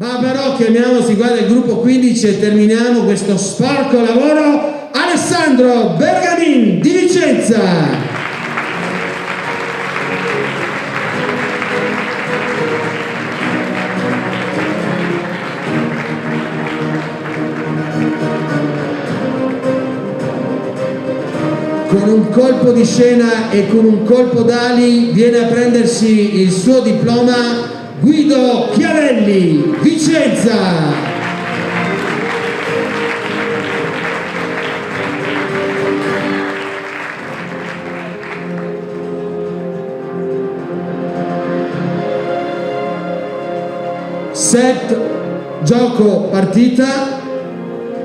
Ma però chiamiamo, si guarda il gruppo 15 e terminiamo questo sporco lavoro. Alessandro Bergamin di Vicenza. Con un colpo di scena e con un colpo d'ali viene a prendersi il suo diploma Guido Chiavelli, Vicenza. Set, gioco, partita,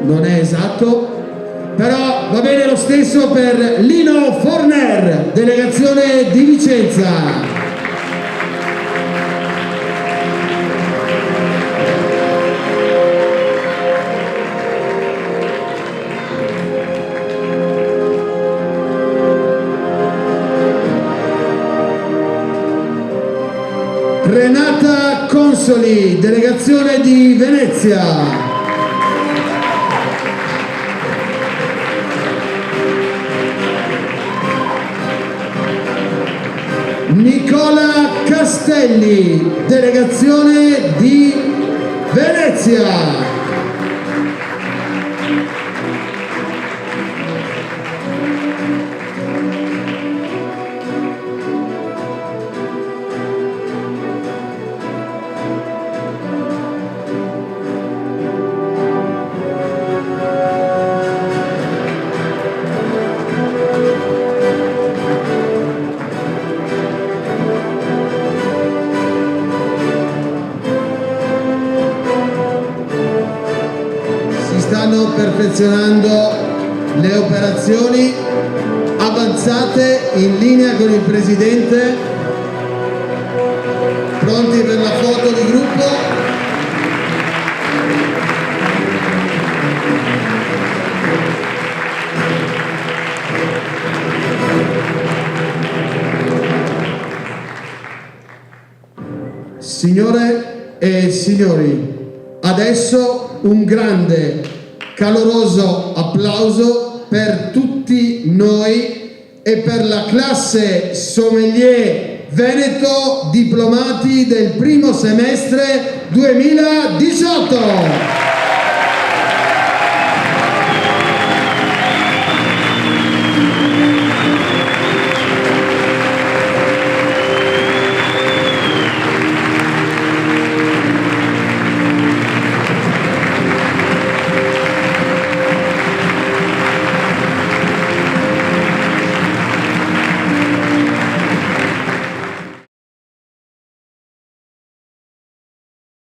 non è esatto, però va bene lo stesso per Lino Forner, delegazione di Vicenza. Renata Consoli, delegazione di Venezia. Nicola Castelli, delegazione di Venezia. Stanno perfezionando le operazioni, avanzate in linea con il presidente, pronti per la foto di gruppo. Signore e signori, adesso un grande caloroso applauso per tutti noi e per la classe sommelier Veneto diplomati del primo semestre 2018.